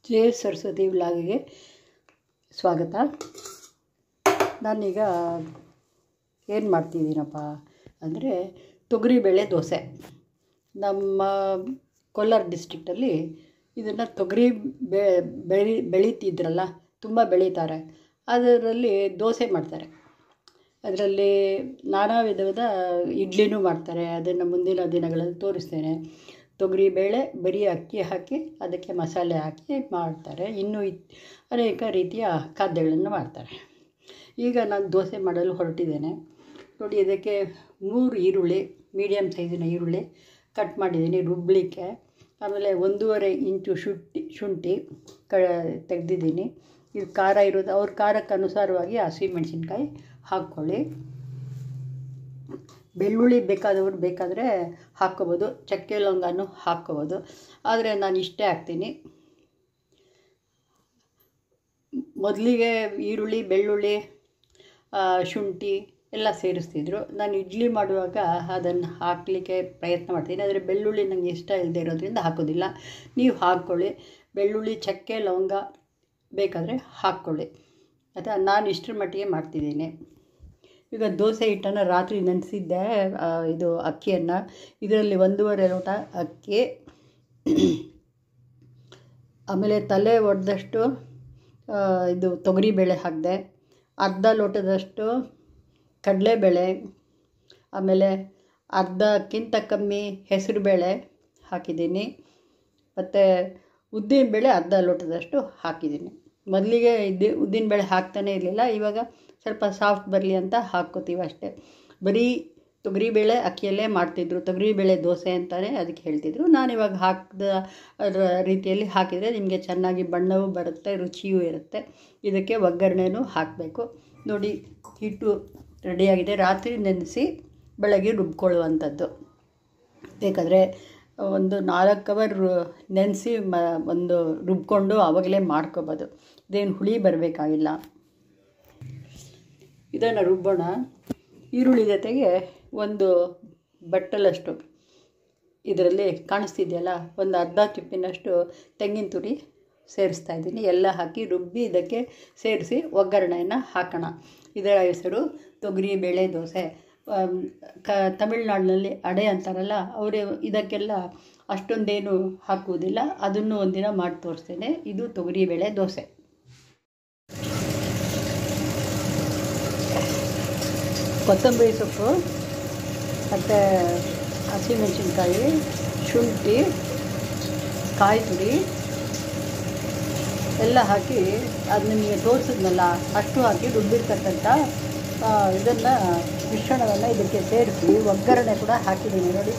J Saraswati ವ್ಲಾಗಿಗೆ ಸ್ವಾಗತ. ನಾನೀಗ ಏನು ಮಾಡ್ತಿದ್ದೀನಪ್ಪ ಅಂದರೆ ತೊಗರಿಬೇಳೆ ದೋಸೆ. ನಮ್ಮ ಕೋಲಾರ ಡಿಸ್ಟ್ರಿಕ್ಟಲ್ಲಿ ಇದನ್ನು ತೊಗರಿ ಬೆಳೀತಿದ್ರಲ್ಲ, ತುಂಬ ಬೆಳೀತಾರೆ. ಅದರಲ್ಲಿ ದೋಸೆ ಮಾಡ್ತಾರೆ. ಅದರಲ್ಲಿ ನಾನಾ ವಿಧವಾದ ಇಡ್ಲಿನೂ ಮಾಡ್ತಾರೆ. ಅದನ್ನು ಮುಂದಿನ ದಿನಗಳಲ್ಲಿ ತೋರಿಸ್ತೇನೆ. ತೊಗರಿಬೇಳೆ ಬರೀ ಅಕ್ಕಿ ಹಾಕಿ ಅದಕ್ಕೆ ಮಸಾಲೆ ಹಾಕಿ ಮಾಡ್ತಾರೆ. ಇನ್ನೂ ಅನೇಕ ರೀತಿಯ ಖಾದ್ಯಗಳನ್ನು ಮಾಡ್ತಾರೆ. ಈಗ ನಾನು ದೋಸೆ ಮಾಡಲು ಹೊರಟಿದ್ದೇನೆ. ನೋಡಿ, ಇದಕ್ಕೆ 3 ಈರುಳ್ಳಿ, ಮೀಡಿಯಮ್ ಸೈಜಿನ ಈರುಳ್ಳಿ ಕಟ್ ಮಾಡಿದ್ದೀನಿ ರುಬ್ಬಲಿಕ್ಕೆ. ಆಮೇಲೆ 1.5 ಇಂಚು ಶುಂಠಿ ತೆಗೆದಿದ್ದೀನಿ. ಇದು ಖಾರ ಇರೋದು, ಅವ್ರ ಖಾರಕ್ಕೆ ಅನುಸಾರವಾಗಿ ಹಸಿಮೆಣಸಿನ್ಕಾಯಿ ಹಾಕ್ಕೊಳ್ಳಿ. ಬೆಳ್ಳುಳ್ಳಿ ಬೇಕಾದರೆ ಹಾಕ್ಕೋಬೋದು, ಚಕ್ಕೆ ಲವಂಗನೂ ಹಾಕ್ಕೋಬೋದು. ಆದರೆ ನಾನು ಇಷ್ಟೇ ಹಾಕ್ತೀನಿ. ಮೊದಲಿಗೆ ಈರುಳ್ಳಿ, ಬೆಳ್ಳುಳ್ಳಿ, ಶುಂಠಿ ಎಲ್ಲ ಸೇರಿಸ್ತಿದ್ರು. ನಾನು ಇಡ್ಲಿ ಮಾಡುವಾಗ ಅದನ್ನು ಹಾಕಲಿಕ್ಕೆ ಪ್ರಯತ್ನ ಮಾಡ್ತೀನಿ. ಆದರೆ ಬೆಳ್ಳುಳ್ಳಿ ನನಗೆ ಇಷ್ಟ ಇಲ್ಲದೆ ಇರೋದ್ರಿಂದ ಹಾಕೋದಿಲ್ಲ. ನೀವು ಹಾಕ್ಕೊಳ್ಳಿ. ಬೆಳ್ಳುಳ್ಳಿ, ಚಕ್ಕೆ ಲವಂಗ ಬೇಕಾದರೆ ಹಾಕ್ಕೊಳ್ಳಿ. ಅಥವಾ ನಾನು ಇಷ್ಟರ ಮಟ್ಟಿಗೆ ಮಾಡ್ತಿದ್ದೀನಿ. ಈಗ ದೋಸೆ ಹಿಟ್ಟನ್ನು ರಾತ್ರಿ ನೆನೆಸಿದ್ದೆ, ಇದು ಅಕ್ಕಿಯನ್ನು. ಇದರಲ್ಲಿ 1.5 ಲೋಟ ಅಕ್ಕಿ, ಆಮೇಲೆ ತಲೆ ಒಡೆದಷ್ಟು ಇದು ತೊಗರಿಬೇಳೆ ಹಾಕಿದೆ, ಅರ್ಧ ಲೋಟದಷ್ಟು ಕಡಲೆಬೇಳೆ, ಆಮೇಲೆ ಅರ್ಧಕ್ಕಿಂತ ಕಮ್ಮಿ ಹೆಸರುಬೇಳೆ ಹಾಕಿದ್ದೀನಿ, ಮತ್ತು ಉದ್ದಿನಬೇಳೆ ಅರ್ಧ ಲೋಟದಷ್ಟು ಹಾಕಿದ್ದೀನಿ. ಮೊದಲಿಗೆ ಉದ್ದಿನಬೇಳೆ ಹಾಕ್ತಾನೇ ಇರಲಿಲ್ಲ. ಇವಾಗ ಸ್ವಲ್ಪ ಸಾಫ್ಟ್ ಬರಲಿ ಅಂತ ಹಾಕ್ಕೋತೀವಿ ಅಷ್ಟೇ. ಬರೀ ತೊಗರಿಬೇಳೆ ಅಕ್ಕಿಯಲ್ಲೇ ಮಾಡ್ತಿದ್ರು, ತೊಗರಿಬೇಳೆ ದೋಸೆ ಅಂತಲೇ ಅದಕ್ಕೆ ಹೇಳ್ತಿದ್ರು. ನಾನಿವಾಗ ಹಾಕಿದ ರೀತಿಯಲ್ಲಿ ಹಾಕಿದರೆ ನಿಮಗೆ ಚೆನ್ನಾಗಿ ಬಣ್ಣವೂ ಬರುತ್ತೆ, ರುಚಿಯೂ ಇರುತ್ತೆ. ಇದಕ್ಕೆ ಒಗ್ಗರಣೆನೂ ಹಾಕಬೇಕು. ನೋಡಿ, ಹಿಟ್ಟು ರೆಡಿಯಾಗಿದೆ. ರಾತ್ರಿ ನೆನೆಸಿ ಬೆಳಗ್ಗೆ ರುಬ್ಕೊಳ್ಳುವಂಥದ್ದು. ಬೇಕಾದರೆ ಒಂದು 4 ಅವರ್ ನೆನೆಸಿ ಒಂದು ರುಬ್ಕೊಂಡು ಆವಾಗಲೇ ಮಾಡ್ಕೋಬೋದು. ಇದೇನು ಹುಳಿ ಬರಬೇಕಾಗಿಲ್ಲ. ಇದನ್ನು ರುಬ್ಬೋಣ. ಈರುಳ್ಳಿ ಜೊತೆಗೆ ಒಂದು ಬಟ್ಟಲಷ್ಟು, ಇದರಲ್ಲಿ ಕಾಣಿಸ್ತಿದೆಯಲ್ಲ, ಒಂದು ಅರ್ಧ ಚಿಪ್ಪಿನಷ್ಟು ತೆಂಗಿನ ತುರಿ ಸೇರಿಸ್ತಾ ಇದ್ದೀನಿ. ಎಲ್ಲ ಹಾಕಿ ರುಬ್ಬಿ ಇದಕ್ಕೆ ಸೇರಿಸಿ ಒಗ್ಗರಣೆಯನ್ನು ಹಾಕೋಣ. ಇದರ ಹೆಸರು ತೊಗರಿಬೇಳೆ ದೋಸೆ. ತಮಿಳ್ನಾಡಿನಲ್ಲಿ ಅಡೆ ಅಂತಾರಲ್ಲ, ಅವರು ಇದಕ್ಕೆಲ್ಲ ಅಷ್ಟೊಂದೇನು ಹಾಕುವುದಿಲ್ಲ. ಅದನ್ನು ಒಂದಿನ ಮಾಡಿ ತೋರಿಸ್ತೇನೆ. ಇದು ತೊಗರಿಬೇಳೆ ದೋಸೆ. ಕೊತ್ತಂಬರಿ ಸೊಪ್ಪು ಮತ್ತು ಹಸಿಮೆಣಸಿನ್ಕಾಯಿ, ಶುಂಠಿ, ಕಾಯಿ ತುರಿ ಎಲ್ಲ ಹಾಕಿ ಅದು ನಿಮಗೆ ತೋರಿಸಿದ್ನಲ್ಲ ಅಷ್ಟು ಹಾಕಿ ರುಬ್ಬಿರ್ತಕ್ಕಂಥ ಇದನ್ನು ಮಿಶ್ರಣವನ್ನು ಇದಕ್ಕೆ ಸೇರಿಸಿ ಒಗ್ಗರಣೆ ಕೂಡ ಹಾಕಿದ್ದೀನಿ. ನೋಡಿ,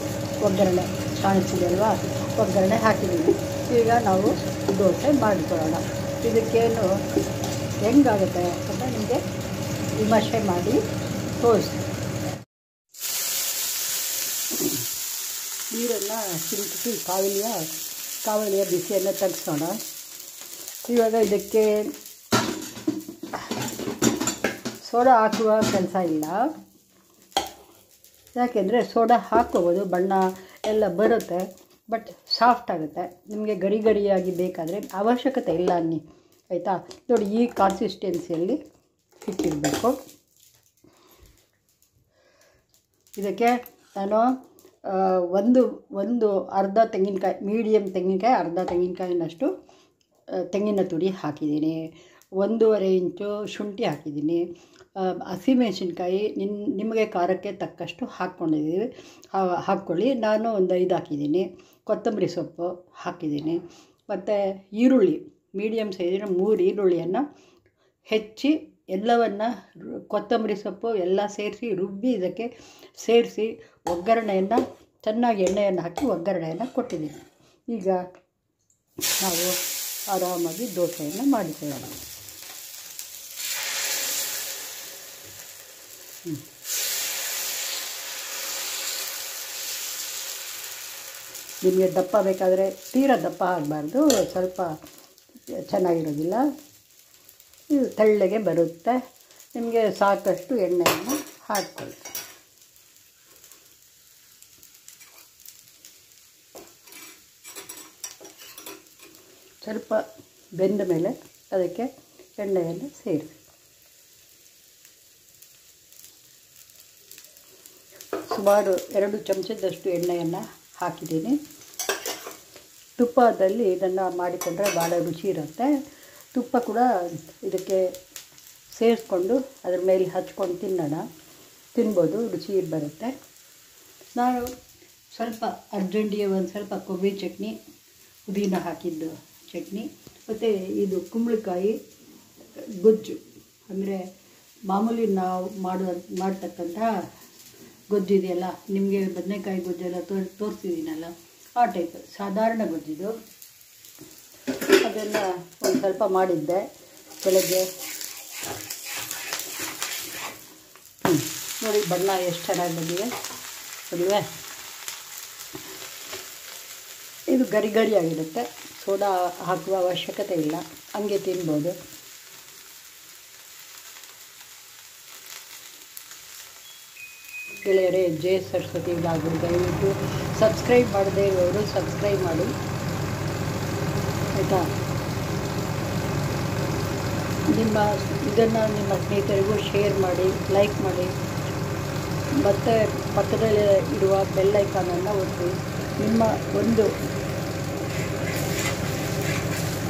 ಒಗ್ಗರಣೆ ಕಾಣಿಸ್ತಿದೆ ಅಲ್ವಾ, ಒಗ್ಗರಣೆ ಹಾಕಿದ್ದೀನಿ. ಈಗ ನಾವು ದೋಸೆ ಮಾಡಿಕೊಳ್ಳೋಣ. ಇದಕ್ಕೇನು ಹೆಂಗಾಗುತ್ತೆ ಅಂತ ನಿಮಗೆ ವಿಮರ್ಶೆ ಮಾಡಿ ತೋರಿಸ್ತೀನಿ. ನೀರನ್ನು ಚಿಮುಕಿಸಿ ಕಾವಲಿಯ ಬಿಸಿಯನ್ನು ತೆಗೆಸೋಣ. ಇವಾಗ ಇದಕ್ಕೆ ಸೋಡಾ ಹಾಕುವ ಕೆಲಸ ಇಲ್ಲ. ಯಾಕೆಂದರೆ ಸೋಡಾ ಹಾಕ್ಕೋಬೋದು, ಬಣ್ಣ ಎಲ್ಲ ಬರುತ್ತೆ, ಬಟ್ ಸಾಫ್ಟ್ ಆಗುತ್ತೆ. ನಿಮಗೆ ಗರಿಯಾಗಿ ಬೇಕಾದರೆ ಅವಶ್ಯಕತೆ ಇಲ್ಲ ಅನ್ನಿ, ಆಯಿತಾ. ನೋಡಿ, ಈ ಕನ್ಸಿಸ್ಟೆನ್ಸಿಯಲ್ಲಿ ಇಟ್ಟಿರಬೇಕು. ಇದಕ್ಕೆ ನಾನು ಒಂದು ಅರ್ಧ ತೆಂಗಿನಕಾಯಿ, ಮೀಡಿಯಮ್ ತೆಂಗಿನಕಾಯಿ, ಅರ್ಧ ತೆಂಗಿನಕಾಯಿನಷ್ಟು ತೆಂಗಿನ ತುರಿ ಹಾಕಿದ್ದೀನಿ. 1.5 ಇಂಚು ಶುಂಠಿ ಹಾಕಿದ್ದೀನಿ. ಹಸಿಮೆಣಸಿನ್ಕಾಯಿ ನಿಮಗೆ ಖಾರಕ್ಕೆ ತಕ್ಕಷ್ಟು ಹಾಕ್ಕೊಳ್ಳಿ. ನಾನು ಒಂದು 5 ಹಾಕಿದ್ದೀನಿ. ಕೊತ್ತಂಬರಿ ಸೊಪ್ಪು ಹಾಕಿದ್ದೀನಿ. ಮತ್ತು ಈರುಳ್ಳಿ, ಮೀಡಿಯಮ್ ಸೈಜಿನ 3 ಈರುಳ್ಳಿಯನ್ನು ಹೆಚ್ಚಿ ಎಲ್ಲವನ್ನು ಕೊತ್ತಂಬರಿ ಸೊಪ್ಪು ಎಲ್ಲ ಸೇರಿಸಿ ರುಬ್ಬಿ ಇದಕ್ಕೆ ಸೇರಿಸಿ ಒಗ್ಗರಣೆಯನ್ನು ಚೆನ್ನಾಗಿ ಎಣ್ಣೆಯನ್ನು ಹಾಕಿ ಒಗ್ಗರಣೆಯನ್ನು ಕೊಟ್ಟಿದ್ದೀನಿ. ಈಗ ನಾವು ಆರಾಮಾಗಿ ದೋಸೆಯನ್ನು ಮಾಡಿಕೊಳ್ಳೋಣ. ನಿಮಗೆ ದಪ್ಪ ಬೇಕಾದರೆ ತೀರಾ ದಪ್ಪ ಆಗಬಾರ್ದು, ಸ್ವಲ್ಪ ಚೆನ್ನಾಗಿರೋದಿಲ್ಲ. ಇದು ತೆಳ್ಳಗೆ ಬರುತ್ತೆ. ನಿಮಗೆ ಸಾಕಷ್ಟು ಎಣ್ಣೆಯನ್ನು ಹಾಕ್ಕೊಳ್ಳಿ. ಸ್ವಲ್ಪ ಬೆಂದ ಮೇಲೆ ಅದಕ್ಕೆ ಎಣ್ಣೆಯನ್ನು ಸೇರಿಸಿ ಸುಮಾರು 2 ಚಮಚದಷ್ಟು ಎಣ್ಣೆಯನ್ನು ಹಾಕಿದ್ದೀನಿ. ತುಪ್ಪದಲ್ಲಿ ಇದನ್ನು ಮಾಡಿಕೊಂಡ್ರೆ ಭಾಳ ರುಚಿ ಇರುತ್ತೆ. ತುಪ್ಪ ಕೂಡ ಇದಕ್ಕೆ ಸೇರಿಸ್ಕೊಂಡು ಅದ್ರ ಮೇಲೆ ಹಚ್ಕೊಂಡು ತಿನ್ಬೋದು, ರುಚಿ ಬರುತ್ತೆ. ನಾನು ಸ್ವಲ್ಪ ಅರ್ಜೆಂಟಿಗೆ ಒಂದು ಸ್ವಲ್ಪ ಕೊಬ್ಬರಿ ಚಟ್ನಿ, ಪುದೀನ ಹಾಕಿದ್ದು ಚಟ್ನಿ, ಮತ್ತು ಇದು ಕುಂಬಳಕಾಯಿ ಗೊಜ್ಜು, ಅಂದರೆ ಮಾಮೂಲಿ ನಾವು ಮಾಡ್ತಕ್ಕಂಥ ಗೊಜ್ಜು ಇದೆಯಲ್ಲ, ನಿಮಗೆ ಬದನೆಕಾಯಿ ಗೊಜ್ಜೆಲ್ಲ ತೋರಿಸಿದ್ದೀನಲ್ಲ, ಆ ಟೈಪ್ ಸಾಧಾರಣ ಗೊಜ್ಜಿದು. ಅದನ್ನು ಒಂದು ಸ್ವಲ್ಪ ಮಾಡಿದ್ದೆ ಬೆಳಗ್ಗೆ. ನೋಡಿ ಬಣ್ಣ ಎಷ್ಟು ಚೆನ್ನಾಗಿ ಬಂದಿದೆ ಅಲ್ವೇ. ಇದು ಗರಿ ಗರಿಯಾಗಿರುತ್ತೆ, ಸೋಡಾ ಹಾಕುವ ಅವಶ್ಯಕತೆ ಇಲ್ಲ, ಹಂಗೆ ತಿನ್ಬೋದು. ಗೆಳೆಯರೇ, ಜೆ ಸರಸ್ವತಿ ಬ್ಲಾಗ್ ದಯವಿಟ್ಟು ಸಬ್ಸ್ಕ್ರೈಬ್ ಮಾಡದೇ ಇರೋರು ಸಬ್ಸ್ಕ್ರೈಬ್ ಮಾಡಿ ಆಯಿತಾ. ಇದನ್ನು ನಿಮ್ಮ ಸ್ನೇಹಿತರಿಗೂ ಶೇರ್ ಮಾಡಿ, ಲೈಕ್ ಮಾಡಿ, ಮತ್ತು ಪಕ್ಕದಲ್ಲಿ ಇರುವ ಬೆಲ್ ಐಕಾನನ್ನು ಒತ್ತಿ. ನಿಮ್ಮ ಒಂದು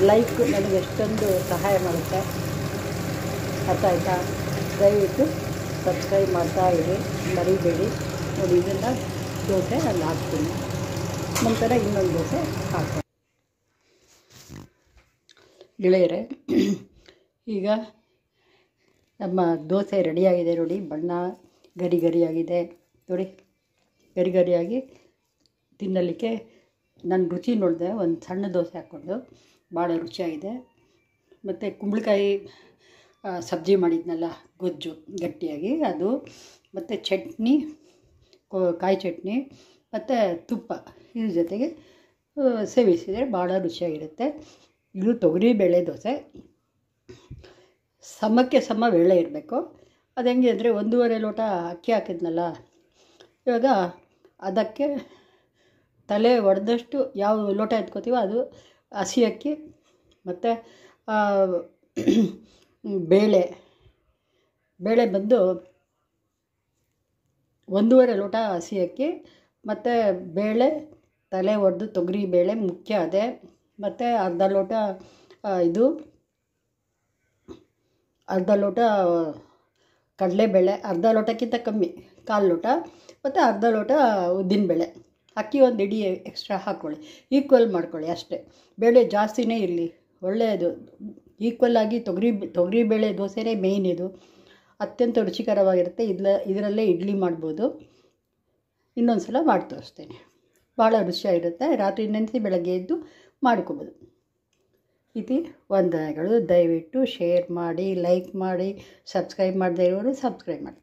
ಲೈಕ್ ನನಗೆ ಎಷ್ಟೊಂದು ಸಹಾಯ ಮಾಡುತ್ತೆ, ಅರ್ಥ ಆಯಿತಾ. ದಯವಿಟ್ಟು ಸಬ್ಸ್ಕ್ರೈಬ್ ಮಾಡ್ತಾ ಇರಿ, ಮರಿಬೇಡಿ. ನೋಡಿ ಇದನ್ನು ದೋಸೆ ಅಲ್ಲಿ ಹಾಕ್ತೀನಿ, ನಂತರ ಇನ್ನೊಂದು ದೋಸೆ ಹಾಕ್ತೀನಿ. ಗೆಳೆಯರೇ, ಈಗ ನಮ್ಮ ದೋಸೆ ರೆಡಿಯಾಗಿದೆ ನೋಡಿ. ಬಣ್ಣ ಗರಿ ಗರಿಯಾಗಿದೆ ನೋಡಿ, ಗರಿ ಗರಿಯಾಗಿ ತಿನ್ನಲಿಕ್ಕೆ ನಾನು ರುಚಿ ನೋಡಿದೆ. ಒಂದು ಸಣ್ಣ ದೋಸೆ ಹಾಕ್ಕೊಂಡು ಭಾಳ ರುಚಿಯಾಗಿದೆ. ಮತ್ತು ಕುಂಬಳಕಾಯಿ ಸಬ್ಜಿ ಮಾಡಿದ್ನಲ್ಲ ಗೊಜ್ಜು ಗಟ್ಟಿಯಾಗಿ, ಅದು ಮತ್ತು ಚಟ್ನಿ, ಕಾಯಿ ಚಟ್ನಿ ಮತ್ತು ತುಪ್ಪ ಇದ್ರ ಜೊತೆಗೆ ಸೇವಿಸಿದರೆ ಭಾಳ ರುಚಿಯಾಗಿರುತ್ತೆ. ಇದು ತೊಗರಿಬೇಳೆ ದೋಸೆ. ಸಮಕ್ಕೆ ಸಮ ಬೇಳೆ ಇರಬೇಕು. ಅದು ಹೆಂಗೆ ಅಂದರೆ 1.5 ಲೋಟ ಅಕ್ಕಿ ಹಾಕಿದ್ನಲ್ಲ, ಇವಾಗ ಅದಕ್ಕೆ ತಲೆ ಒಡೆದಷ್ಟು ಯಾವ ಲೋಟ ಎತ್ಕೋತೀವೋ ಅದು ಹಸಿ ಅಕ್ಕಿ, ಮತ್ತು ಬೇಳೆ ಬಂದು 1.5 ಲೋಟ ಹಸಿ ಅಕ್ಕಿ, ಮತ್ತು ಬೇಳೆ ತಲೆ ಒಡೆದು ತೊಗರಿ ಬೇಳೆ ಮುಖ್ಯ ಅದೇ, ಮತ್ತು ಅರ್ಧ ಲೋಟ ಅರ್ಧ ಲೋಟ ಕಡಲೆಬೇಳೆ, ಅರ್ಧ ಲೋಟಕ್ಕಿಂತ ಕಮ್ಮಿ 1/4 ಲೋಟ, ಮತ್ತು ಅರ್ಧ ಲೋಟ ಉದ್ದಿನಬೇಳೆ. ಅಕ್ಕಿ ಒಂದು ಇಡೀ ಎಕ್ಸ್ಟ್ರಾ ಹಾಕ್ಕೊಳ್ಳಿ, ಈಕ್ವಲ್ ಮಾಡ್ಕೊಳ್ಳಿ ಅಷ್ಟೇ. ಬೇಳೆ ಜಾಸ್ತಿನೇ ಇರಲಿ, ಒಳ್ಳೆಯದು. ಈಕ್ವಲ್ಲಾಗಿ ತೊಗರಿಬೇಳೆ ದೋಸೆನೇ ಮೇಯ್ನ್. ಇದು ಅತ್ಯಂತ ರುಚಿಕರವಾಗಿರುತ್ತೆ. ಇದರಲ್ಲೇ ಇಡ್ಲಿ ಮಾಡ್ಬೋದು. ಇನ್ನೊಂದು ಸಲ ಮಾಡಿ ತೋರಿಸ್ತೇನೆ, ಭಾಳ ರುಚಿಯಾಗಿರುತ್ತೆ. ರಾತ್ರಿ ನೆನೆಸಿ ಬೆಳಗ್ಗೆ ಎದ್ದು ಮಾಡ್ಕೊಬೋದು. ಇತಿ ವಂದನೆಗಳು. ದಯವಿಟ್ಟು ಶೇರ್ ಮಾಡಿ, ಲೈಕ್ ಮಾಡಿ, ಸಬ್ಸ್ಕ್ರೈಬ್ ಮಾಡದೇ ಇರೋರು ಸಬ್ಸ್ಕ್ರೈಬ್ ಮಾಡಿ.